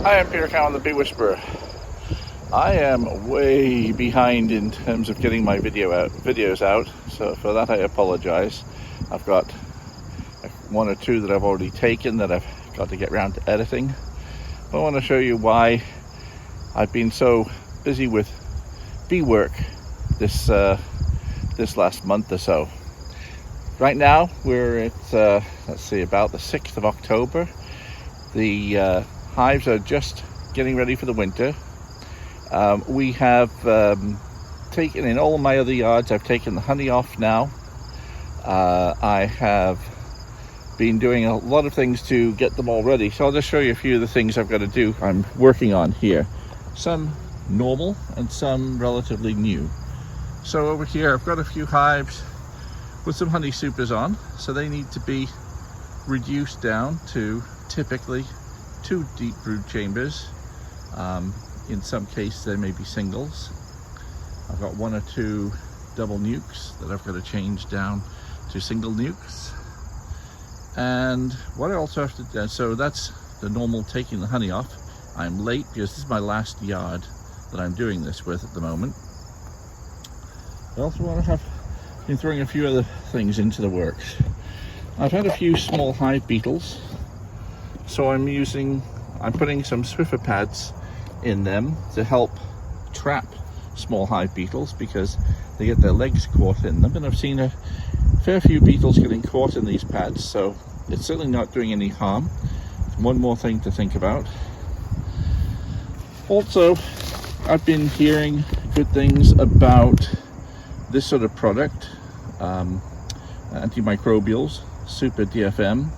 Hi, I'm Peter Cowan, the Bee Whisperer. I am way behind in terms of getting my videos out, so for that I apologize. I've got one or two that I've already taken that I've got to get around to editing. But I want to show you why I've been so busy with bee work this last month or so. Right now we're at let's see, about the 6th of October. The hives are just getting ready for the winter. We have taken in all my other yards, I've taken the honey off now. I have been doing a lot of things to get them all ready, so I'll just show you a few of the things I've got to do. I'm working on here, some normal and some relatively new. So over here I've got a few hives with some honey supers on, so they need to be reduced down to typically 2 deep brood chambers. In some cases there may be singles. I've got 1 or 2 double nukes that I've got to change down to single nukes. And what I also have to do, so that's the normal taking the honey off. I'm late because this is my last yard that I'm doing this with at the moment. I also want to have been throwing a few other things into the works. I've had a few small hive beetles, so I'm putting some Swiffer pads in them to help trap small hive beetles because they get their legs caught in them, and I've seen a fair few beetles getting caught in these pads, so it's certainly not doing any harm. One more thing to think about. Also, I've been hearing good things about this sort of product, antimicrobials, Super DFM.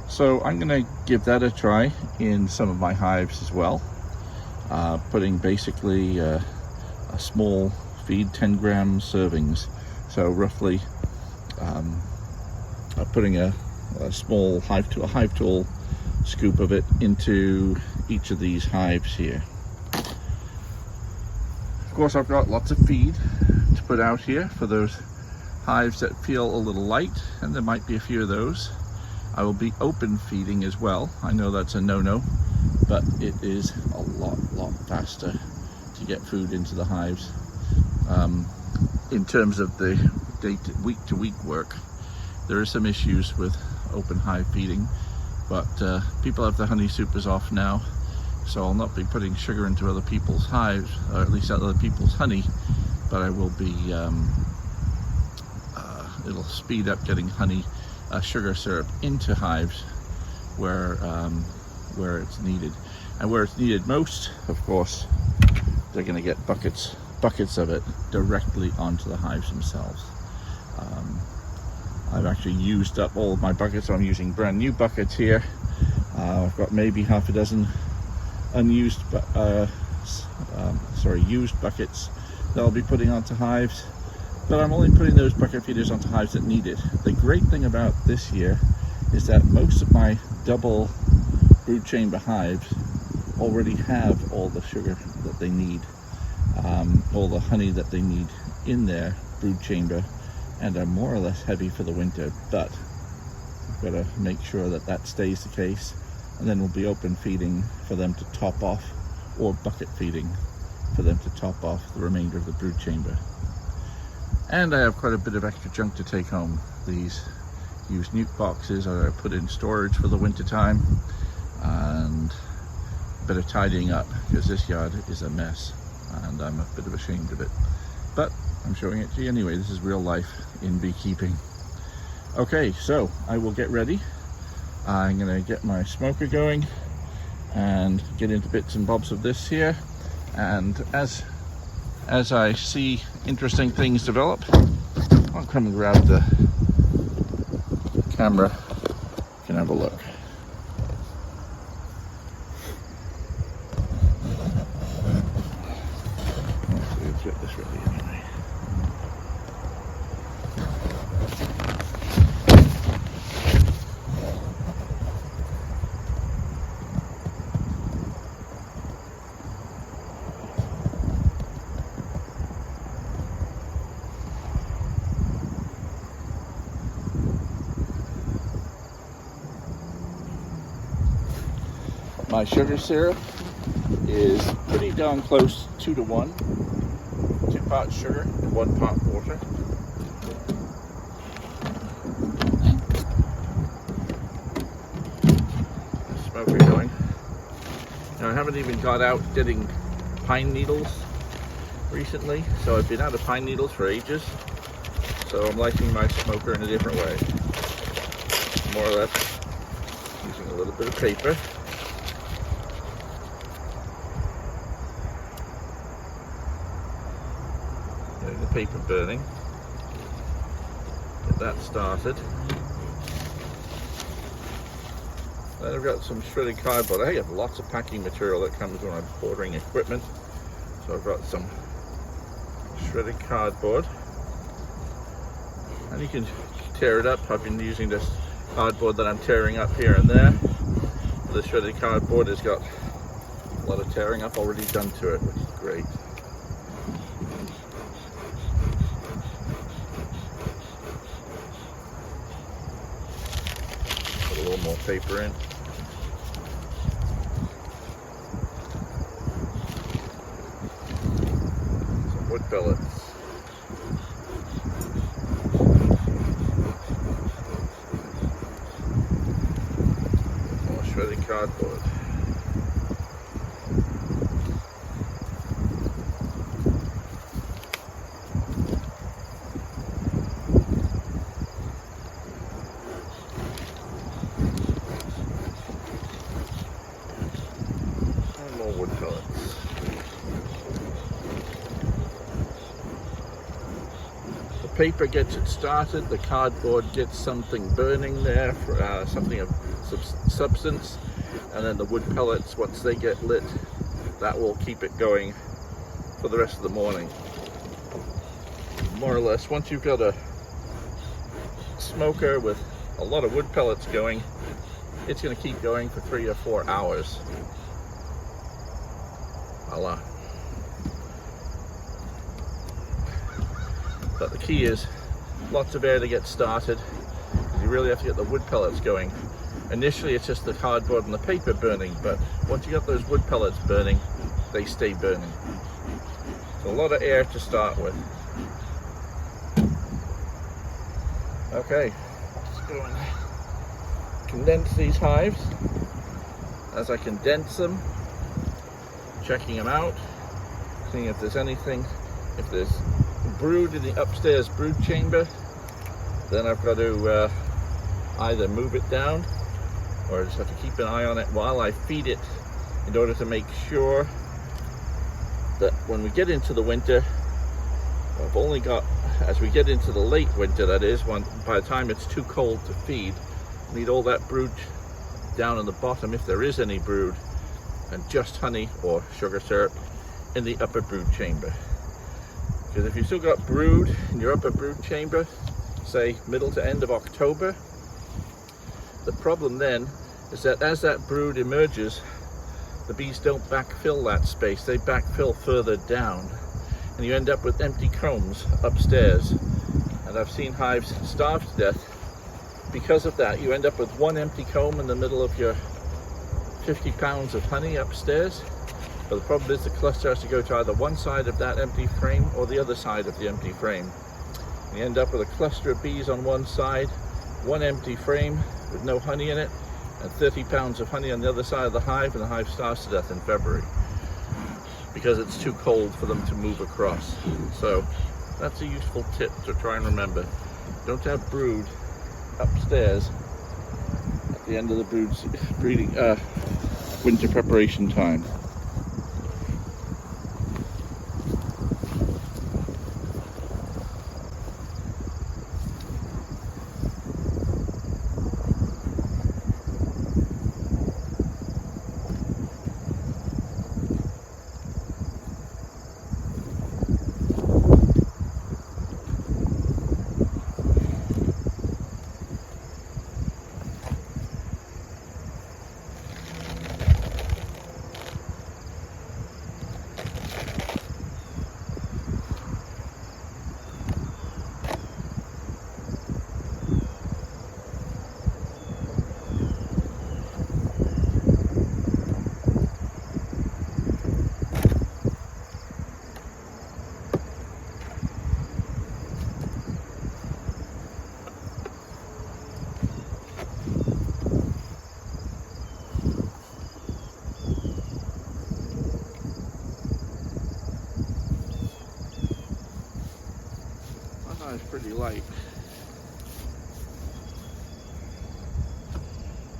So I'm going to give that a try in some of my hives as well. Putting basically a small feed, 10 gram servings. So roughly putting a small hive tool scoop of it into each of these hives here. Of course, I've got lots of feed to put out here for those hives that feel a little light, and there might be a few of those. I will be open feeding as well. I know that's a no-no, but it is a lot faster to get food into the hives. In terms of the week-to-week work, there are some issues with open hive feeding, but people have the honey supers off now, so I'll not be putting sugar into other people's hives, or at least other people's honey, but I will be, it'll speed up getting honey, sugar syrup into hives where it's needed. And where it's needed most, of course, they're going to get buckets of it directly onto the hives themselves. I've actually used up all of my buckets, so I'm using brand new buckets here. I've got maybe half a dozen used buckets that I'll be putting onto hives, but I'm only putting those bucket feeders onto hives that need it. The great thing about this year is that most of my double brood chamber hives already have all the sugar that they need, all the honey that they need in their brood chamber, and are more or less heavy for the winter. But we've got to make sure that that stays the case, and then we'll be open feeding for them to top off, or bucket feeding for them to top off the remainder of the brood chamber. And I have quite a bit of extra junk to take home. These used nuke boxes are put in storage for the winter time, and a bit of tidying up because this yard is a mess and I'm a bit of ashamed of it, but I'm showing it to you anyway. This is real life in beekeeping. Okay, so I will get ready. I'm gonna get my smoker going and get into bits and bobs of this here, and as I see interesting things develop, I'll come and grab the camera. You can have a look. Let's get this ready anyway. My sugar syrup is pretty darn close 2 to 1. 2 parts sugar, 1 part water. Smoker going. Now I haven't even got out getting pine needles recently, so I've been out of pine needles for ages. So I'm lighting my smoker in a different way. More or less using a little bit of paper. Getting the paper burning. Get that started. Then I've got some shredded cardboard. I have lots of packing material that comes when I'm ordering equipment. So I've got some shredded cardboard. And you can tear it up. I've been using this cardboard that I'm tearing up here and there. The shredded cardboard has got a lot of tearing up already done to it, which is great. Put a little more paper in. Some wood pellets. Shredded cardboard. And more wood pellets. The paper gets it started, the cardboard gets something burning there, for, something of substance, and then the wood pellets, once they get lit, that will keep it going for the rest of the morning. More or less, once you've got a smoker with a lot of wood pellets going, it's going to keep going for 3 or 4 hours. Voila. But the key is lots of air to get started. You really have to get the wood pellets going. Initially it's just the cardboard and the paper burning, but once you get those wood pellets burning, they stay burning. So a lot of air to start with. Okay, let's go and condense these hives. As I condense them, checking them out, seeing if there's anything, if there's brood in the upstairs brood chamber, then I've got to either move it down or I just have to keep an eye on it while I feed it, in order to make sure that when we get into the winter, I've only got, as we get into the late winter, that is, by the time it's too cold to feed, I need all that brood down in the bottom, if there is any brood, and just honey or sugar syrup in the upper brood chamber. Because if you've still got brood in your upper brood chamber, say middle to end of October, the problem then is that as that brood emerges, the bees don't backfill that space, they backfill further down, and you end up with empty combs upstairs. And I've seen hives starve to death because of that. You end up with one empty comb in the middle of your 50 pounds of honey upstairs. But the problem is the cluster has to go to either one side of that empty frame or the other side of the empty frame. And you end up with a cluster of bees on one side, one empty frame with no honey in it, and 30 pounds of honey on the other side of the hive, and the hive starves to death in February because it's too cold for them to move across. So that's a useful tip to try and remember. Don't have brood upstairs at the end of the winter preparation time. like.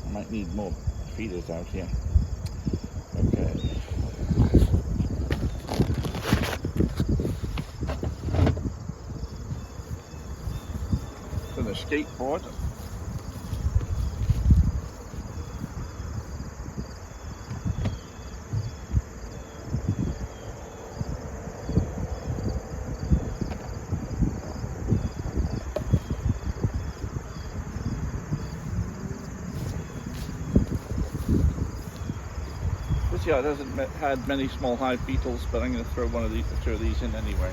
I might need more feeders out here. Okay. For the skateboard. This yard hasn't had many small hive beetles, but I'm going to throw one of these, or two of these in anyway.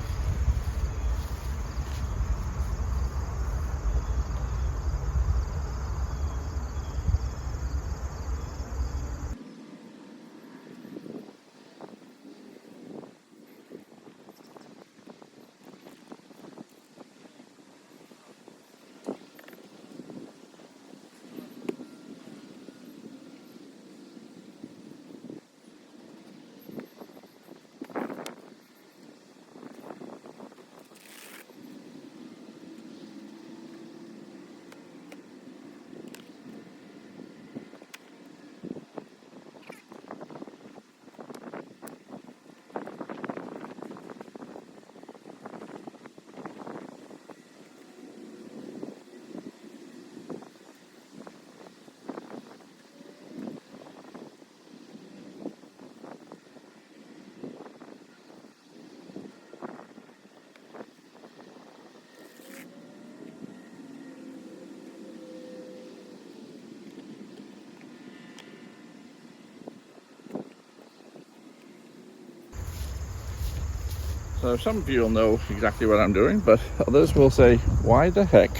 So some of you will know exactly what I'm doing, but others will say, why the heck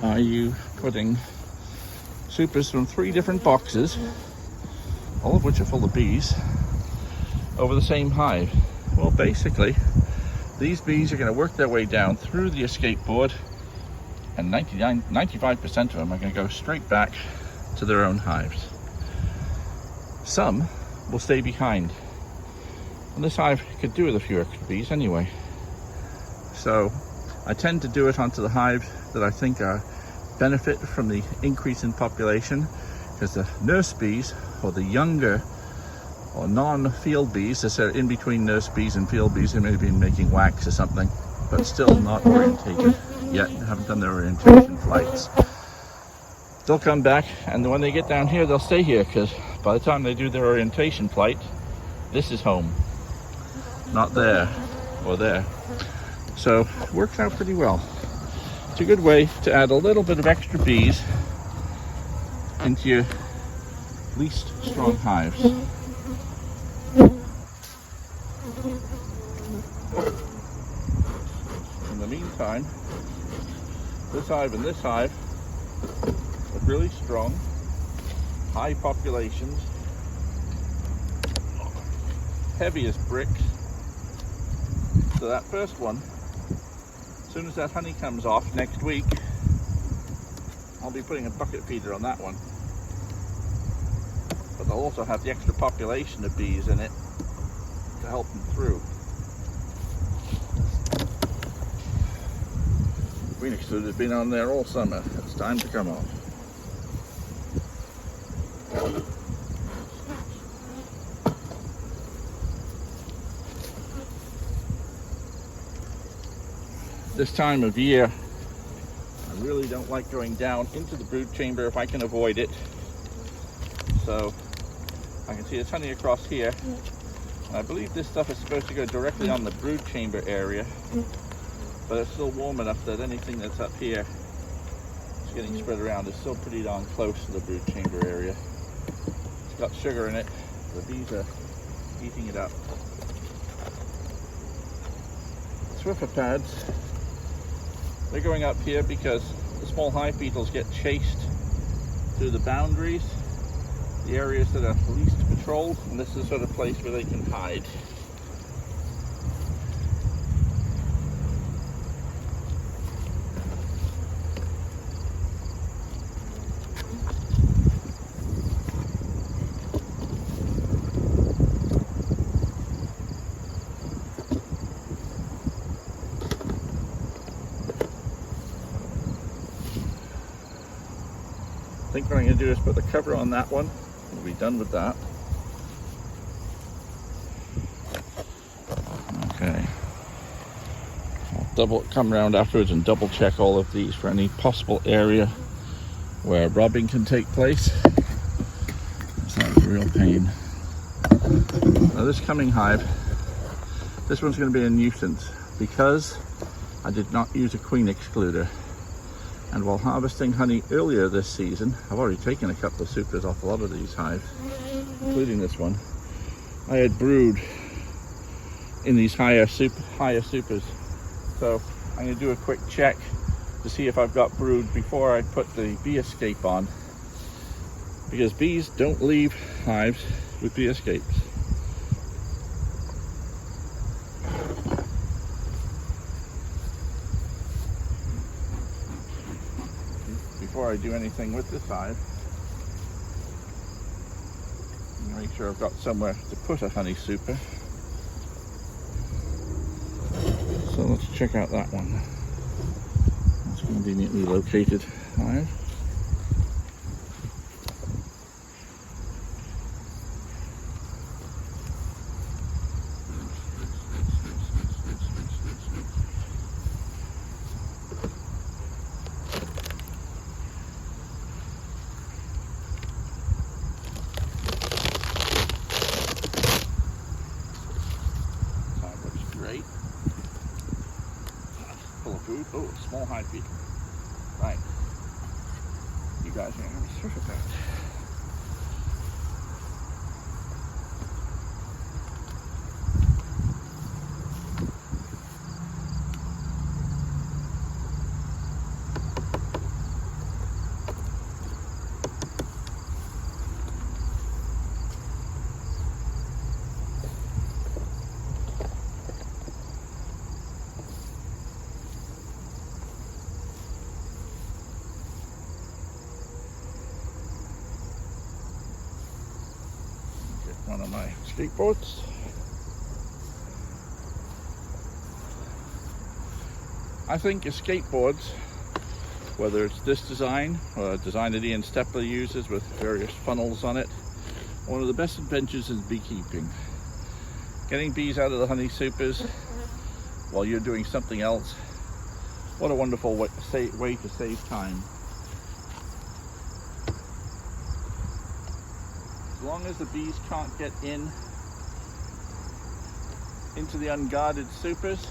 are you putting supers from 3 different boxes, all of which are full of bees, over the same hive? Well, basically, these bees are going to work their way down through the escape board, and 95% of them are going to go straight back to their own hives. Some will stay behind. And this hive could do with a few extra bees anyway. So I tend to do it onto the hives that I think are benefit from the increase in population, because the nurse bees, or the younger or non-field bees, as they're in between nurse bees and field bees, they may have been making wax or something, but still not orientated yet, haven't done their orientation flights. They'll come back, and when they get down here, they'll stay here, because by the time they do their orientation flight, this is home. Not there or there. So it works out pretty well. It's a good way to add a little bit of extra bees into your least strong hives. In the meantime, this hive and this hive are really strong, high populations, heavy as bricks. So that first one, as soon as that honey comes off next week, I'll be putting a bucket feeder on that one. But they'll also have the extra population of bees in it to help them through. Queen excluder has been on there all summer. It's time to come off. This time of year, I really don't like going down into the brood chamber if I can avoid it. So I can see it's honey across here, and I believe this stuff is supposed to go directly on the brood chamber area, but it's still warm enough that anything that's up here is getting spread around is still pretty darn close to the brood chamber area. It's got sugar in it. The bees are eating it up. Swiffer pads, they're going up here because the small hive beetles get chased through the boundaries, the areas that are least patrolled, and this is the sort of place where they can hide. think what I'm going to do is put the cover on that one. We'll be done with that. Okay. I'll come around afterwards and double check all of these for any possible area where robbing can take place. That was a real pain. Now this coming hive, this one's going to be a nuisance because I did not use a queen excluder. And while harvesting honey earlier this season, I've already taken a couple of supers off a lot of these hives, including this one. I had brood in these higher supers. So I'm going to do a quick check to see if I've got brood before I put the bee escape on. Because bees don't leave hives with bee escapes. Before I do anything with this hive, I'm going to make sure I've got somewhere to put a honey super. So let's check out that one. That's a conveniently located hive. Oh, small hive feed. Right. You guys are going to have a surf effect. One of my skateboards. I think your skateboards, whether it's this design or a design that Ian Stepler uses with various funnels on it, one of the best adventures in beekeeping. Getting bees out of the honey supers while you're doing something else. What a wonderful way to save time. As long as the bees can't get into the unguarded supers,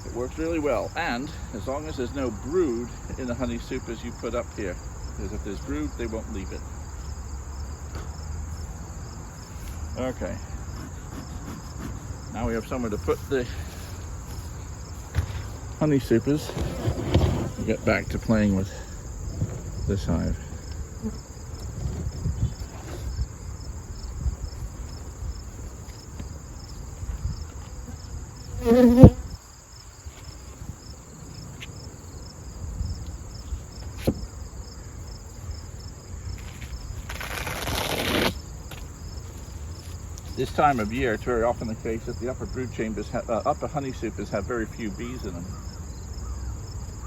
it works really well. And as long as there's no brood in the honey supers you put up here, because if there's brood, they won't leave it. Okay. Now we have somewhere to put the honey supers. We'll get back to playing with this hive. This time of year, it's very often the case that the upper brood chambers, upper honey supers have very few bees in them.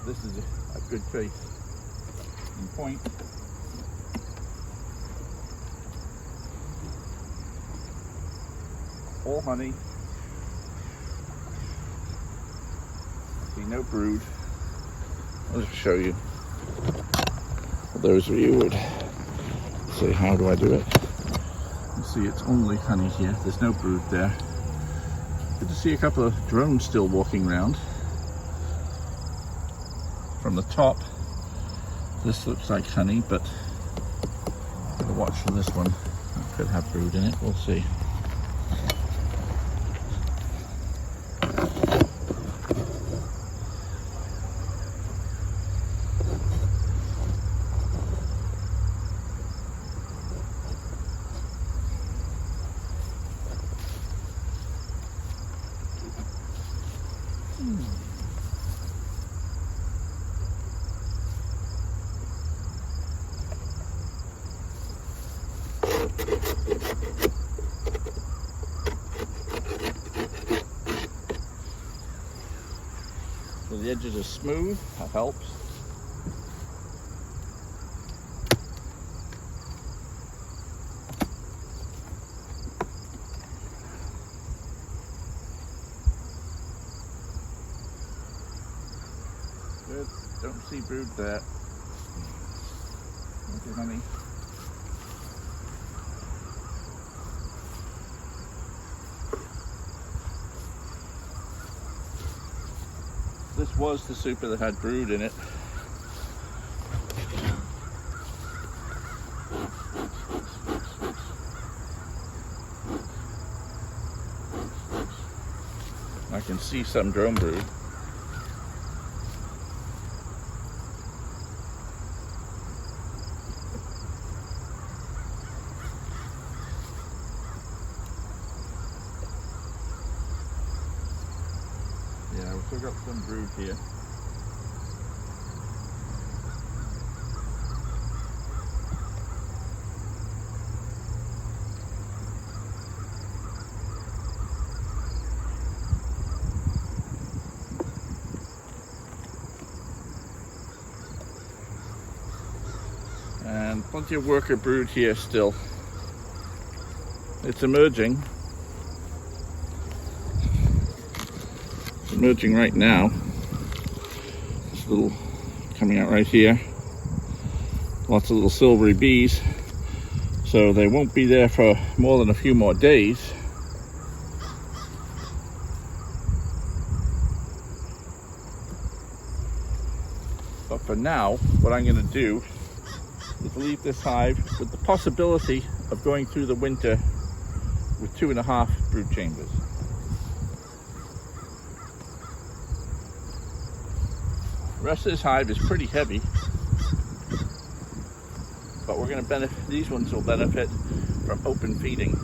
This is a good case in point. All honey. See no brood. I'll just show you. For those of you who would say, how do I do it? You see it's only honey here. There's no brood there. Good to see a couple of drones still walking around. From the top, this looks like honey, but I'll watch for this one. It could have brood in it, we'll see. So the edges are smooth, that helps. see brood there. Okay, honey. This was the super that had brood in it. I can see some drone brood. Yeah, we've still got some brood here. And plenty of worker brood here still. It's emerging. It's emerging right now. This little coming out right here. Lots of little silvery bees. So they won't be there for more than a few more days. But for now, what I'm going to do is leave this hive with the possibility of going through the winter with 2.5 brood chambers. The rest of this hive is pretty heavy, but we're going to benefit, these ones will benefit from open feeding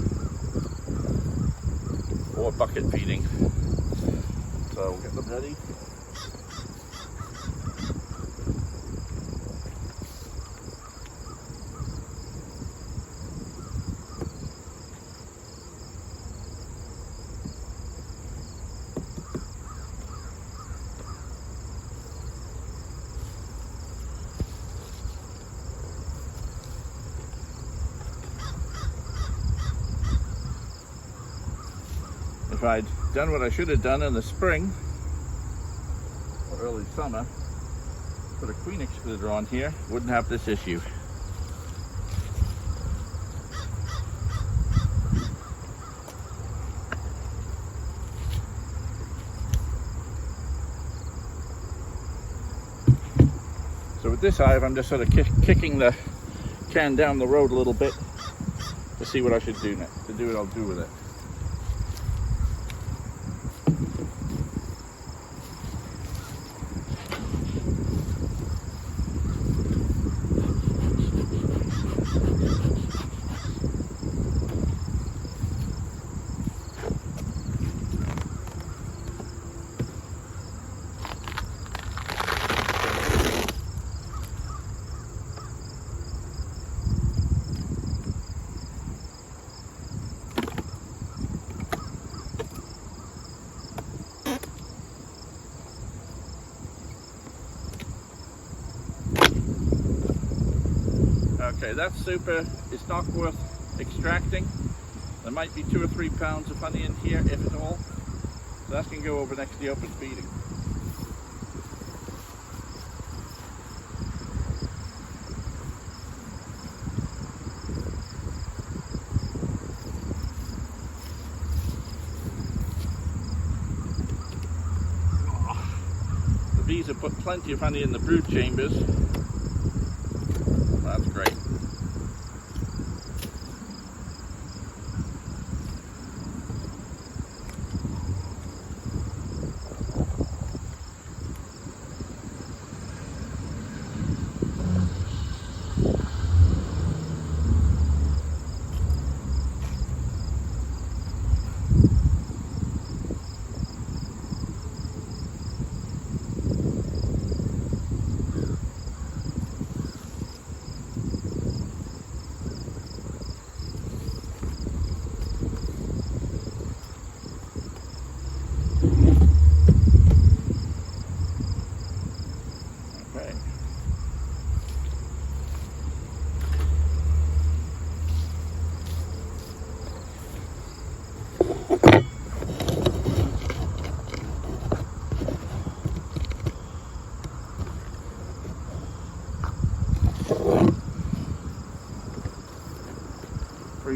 or bucket feeding. So we'll get them ready. If I'd done what I should have done in the spring or early summer, put a queen excluder on here, wouldn't have this issue. So with this hive, I'm just sort of kicking the can down the road a little bit to see what I should do next. To do what I'll do with it. Okay, that super is not worth extracting. There might be 2 or 3 pounds of honey in here, if at all. So that can go over next to the open feeding. The bees have put plenty of honey in the brood chambers. That's great.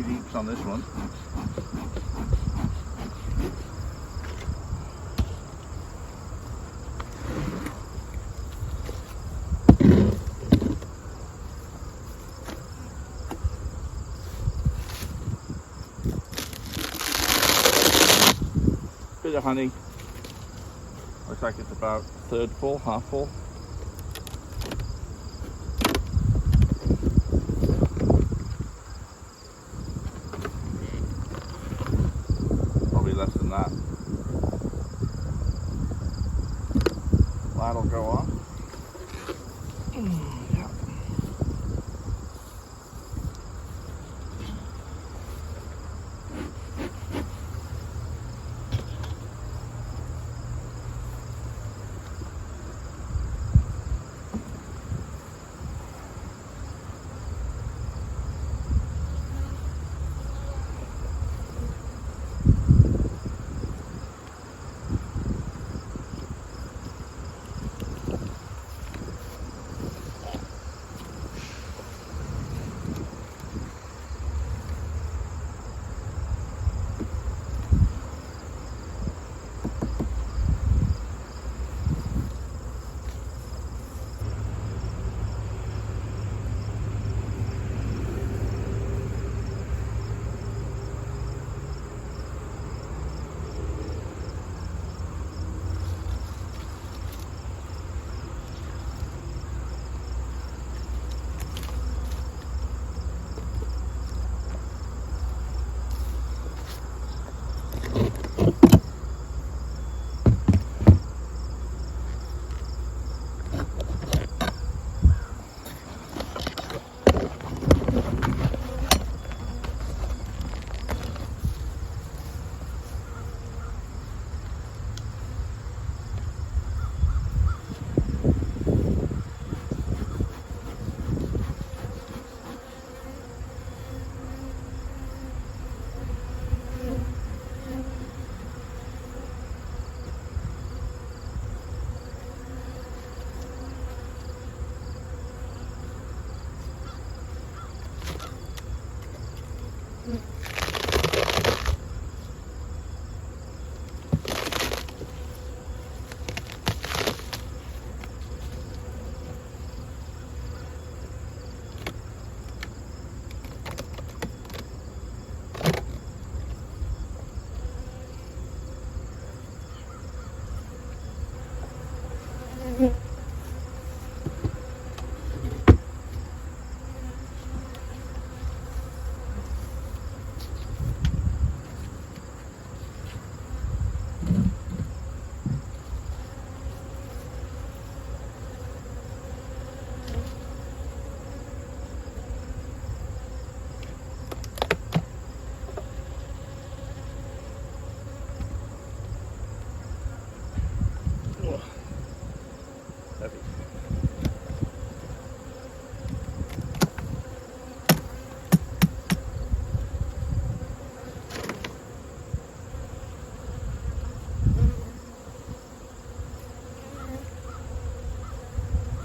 3 deeps on this one. Bit of honey. Looks like it's about third full, half full. Probably less than that. That'll go on. Yeah.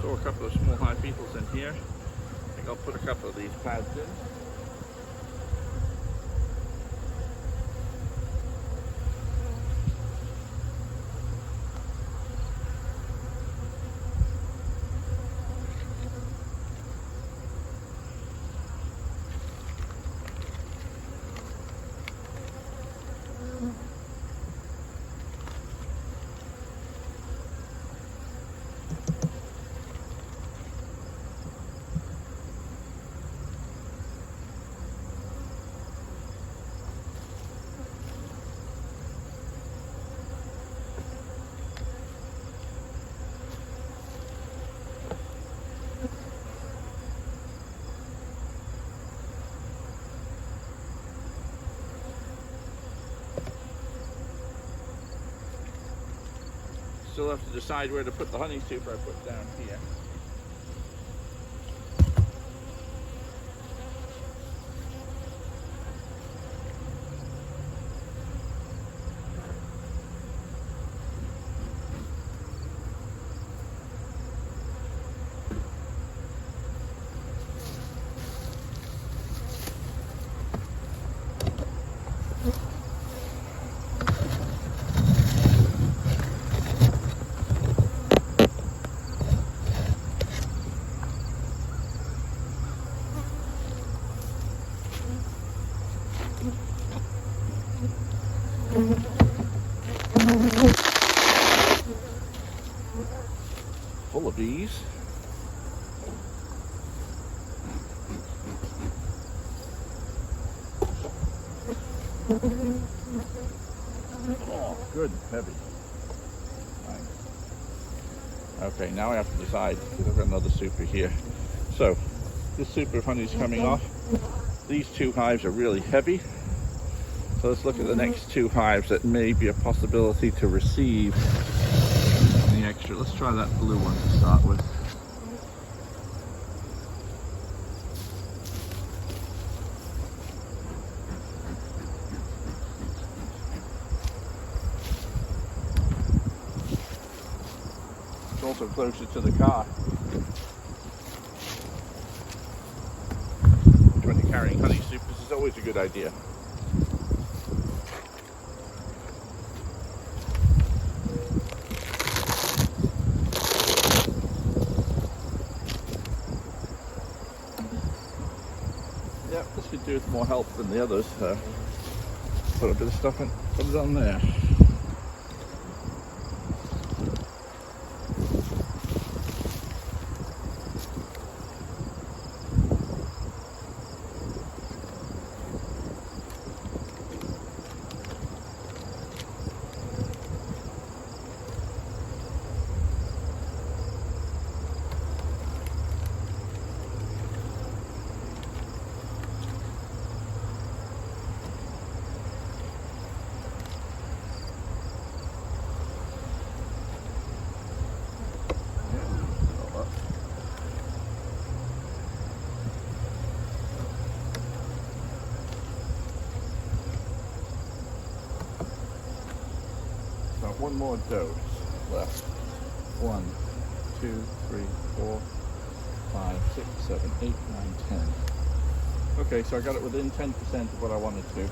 Throw a couple of small hive beetles in here. I think I'll put a couple of these pads in. Still have to decide where to put the honey tube I put down here. bees. Oh, good, heavy. Nice. Okay, now I have to decide, because I've got another super here. So, this super of honey is coming off. These two hives are really heavy. So let's look at the next two hives that may be a possibility to receive any extra. Let's try that blue one to start with. It's also closer to the car. When you're carrying honey supers, it's always a good idea. Yeah, this could do with more help than the others. Put a bit of stuff in, put it on there. One more dose left. 1, 2, 3, 4, 5, 6, 7, 8, 9, 10. Okay, so I got it within 10% of what I wanted to.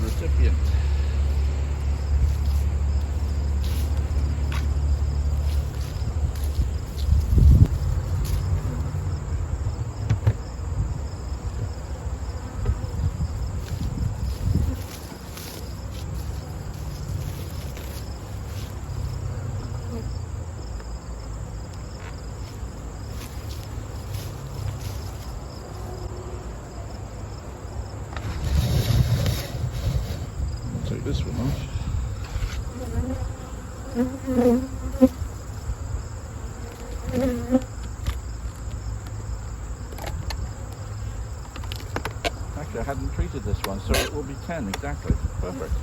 Recipient. Take this one off. Actually, I hadn't treated this one, so it will be 10 exactly. Perfect.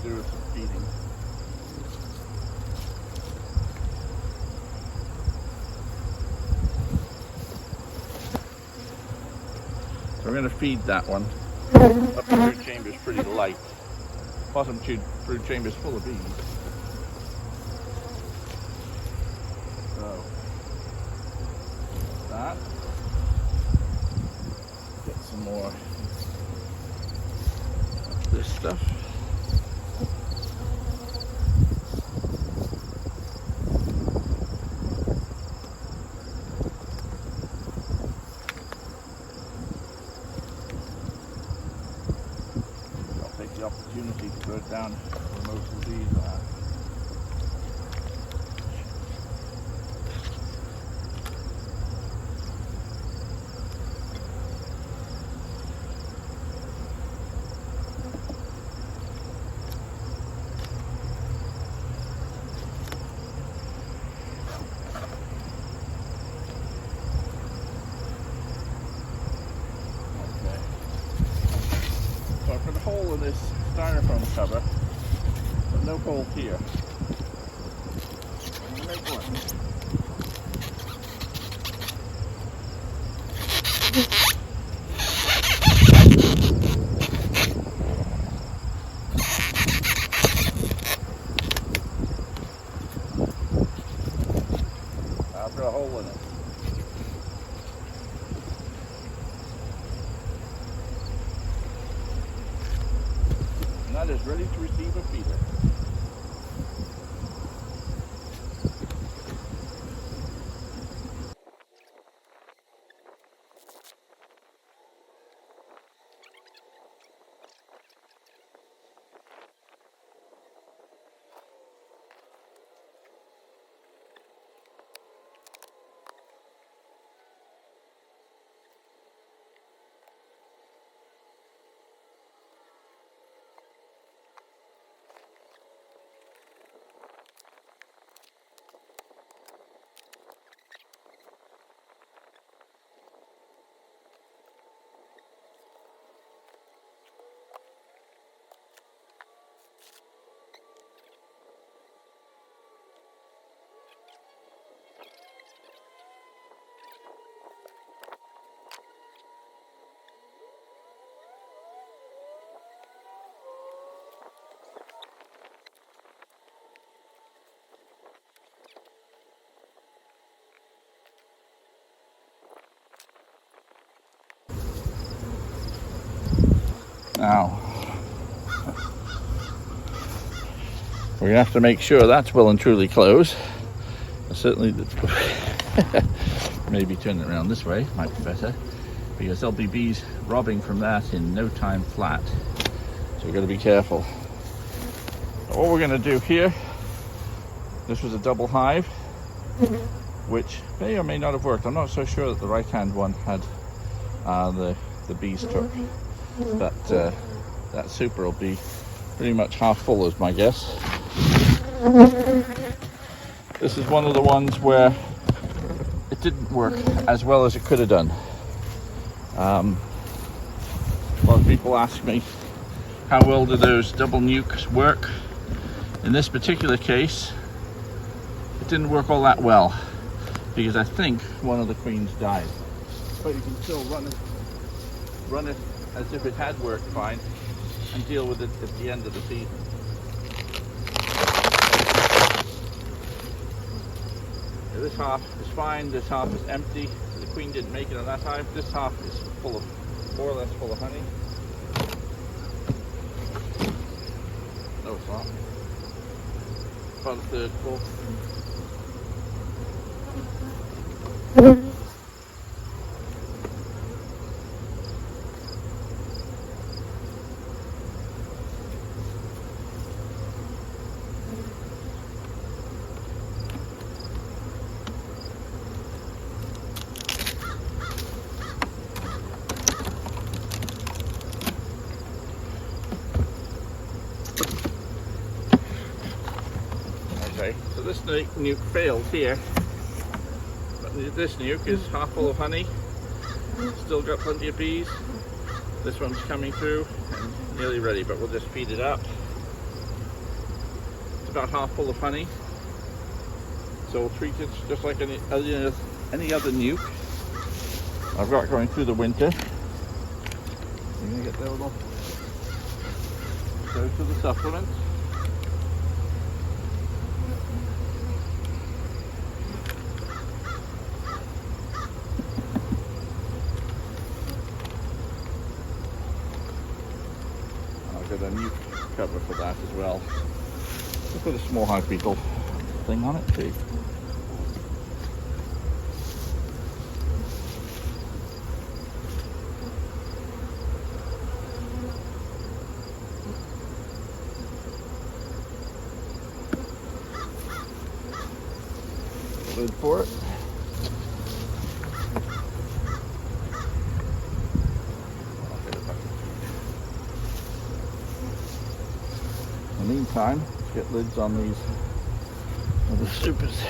do with some feeding. So we're going to feed that one. Up the brood chamber is pretty light. Bottom brood chamber is full of bees. So that. Get some more of this stuff. The opportunity to go down where most of the bees are. So I put a hole in this styrofoam cover, but no hole here. I'm going to make one. I'll put a hole in it. That is ready to receive a feeder. Now, we're going to have to make sure that's well and truly closed. Certainly, maybe turn it around this way, might be better, because there'll be bees robbing from that in no time flat. So we've got to be careful. What we're going to do here, this was a double hive, which may or may not have worked. I'm not so sure that the right hand one had the bees took. But that super will be pretty much half full is my guess. This is one of the ones where it didn't work as well as it could have done. A lot of people ask me, how well do those double nukes work? In this particular case, it didn't work all that well, because I think one of the queens died. But you can still run it as if it had worked fine and deal with it at the end of the season. Now, this half is fine, this half is empty. The queen didn't make it on that hive. This half is full of, more or less full of honey. No, it's not. About a third full. Okay, so this nuke failed here, but this nuke is half full of honey, still got plenty of bees. This one's coming through and nearly ready, but we'll just feed it up. about half full of honey. So we'll treat it just like any other nuke I've got going through the winter. You're going to get their little dose of the supplement. I've got a nuke cover for that as well. I'll put a small hive beetle thing on it too. Lid for it. In the meantime, get lids on these other supers.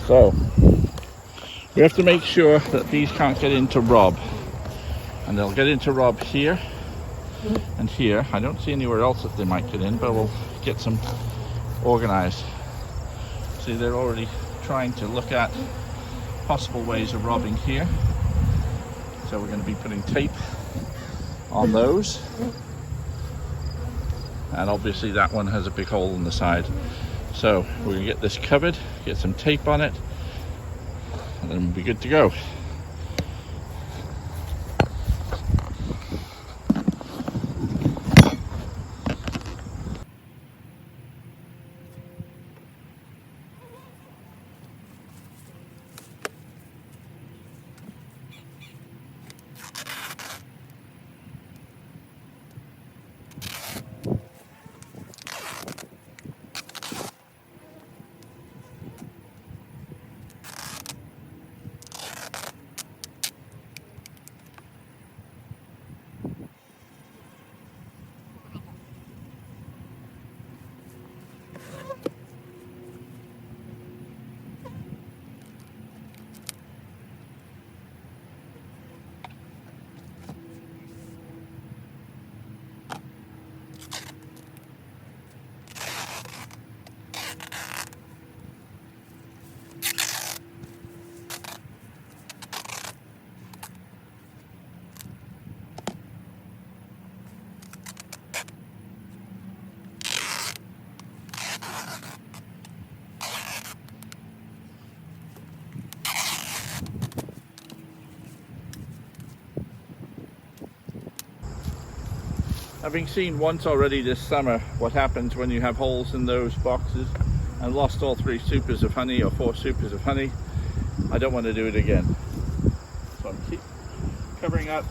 So we have to make sure that these can't get into Rob, and they'll get into Rob here and here. I don't see anywhere else that they might get in, but we'll get some organized. See, they're already trying to look at possible ways of robbing here, so we're going to be putting tape on those, and obviously that one has a big hole in the side. So we're going to get this covered, get some tape on it, and then we'll be good to go. Having seen once already this summer what happens when you have holes in those boxes and lost all 3 supers of honey or 4 supers of honey, I don't want to do it again. So I'm keep covering up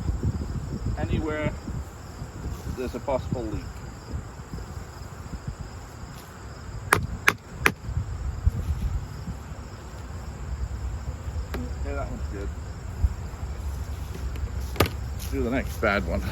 anywhere there's a possible leak. Yeah, that one's good. Let's do the next bad one.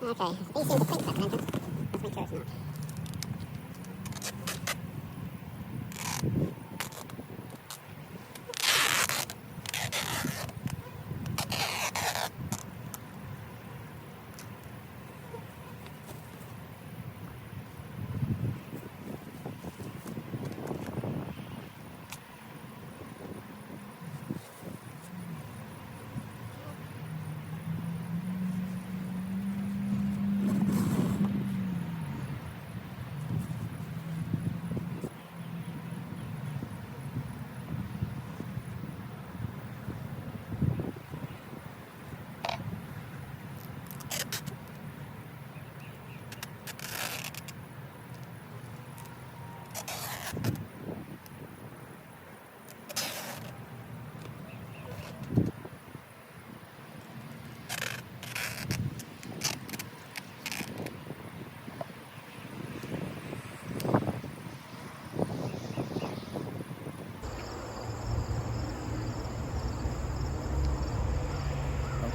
Okay, these seem to think that then. Let's make sure it's not.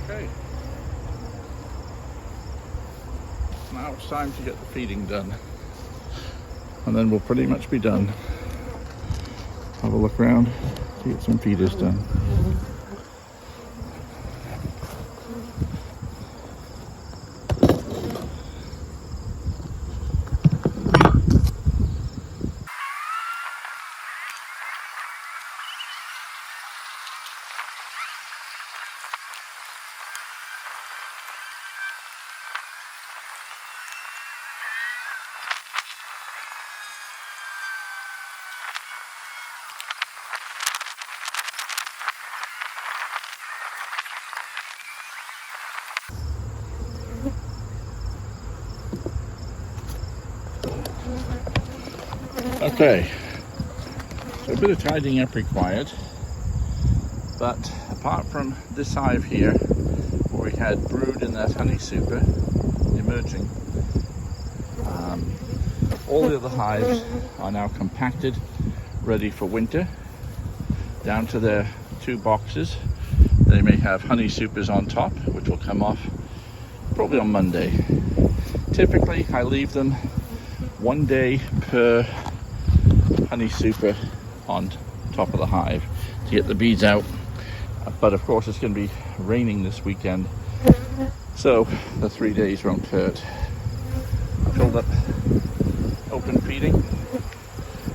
Okay. Now it's time to get the feeding done. And then we'll pretty much be done. Have a look around to get some feeders done. Okay, so a bit of tidying up required, but apart from this hive here, where we had brood in that honey super emerging, all the other hives are now compacted, ready for winter, down to their 2 boxes. They may have honey supers on top, which will come off probably on Monday. Typically, I leave them 1 day per honey super on top of the hive to get the bees out, but of course it's going to be raining this weekend, so the 3 days won't hurt. I filled up open feeding.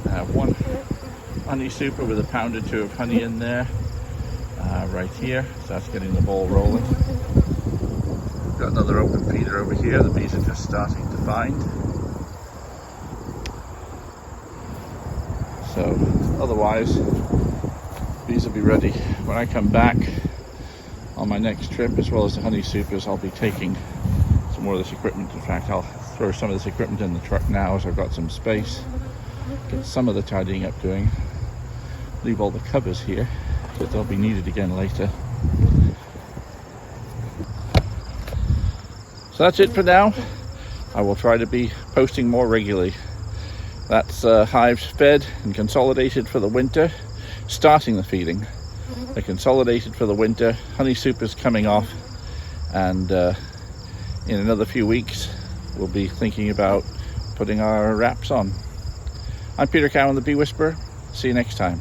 I have 1 honey super with 1 pound or 2 of honey in there right here, so that's getting the ball rolling. Got another open feeder over here. The bees are just starting to find. So otherwise, these will be ready when I come back on my next trip, as well as the honey supers. I'll be taking some more of this equipment. In fact, I'll throw some of this equipment in the truck now as I've got some space. Get some of the tidying up doing. Leave all the covers here, but they'll be needed again later. So that's it for now. I will try to be posting more regularly. That's hives fed and consolidated for the winter, starting the feeding. They're consolidated for the winter, honey supers coming off, and in another few weeks we'll be thinking about putting our wraps on. I'm Peter Cowan, the Bee Whisperer. See you next time.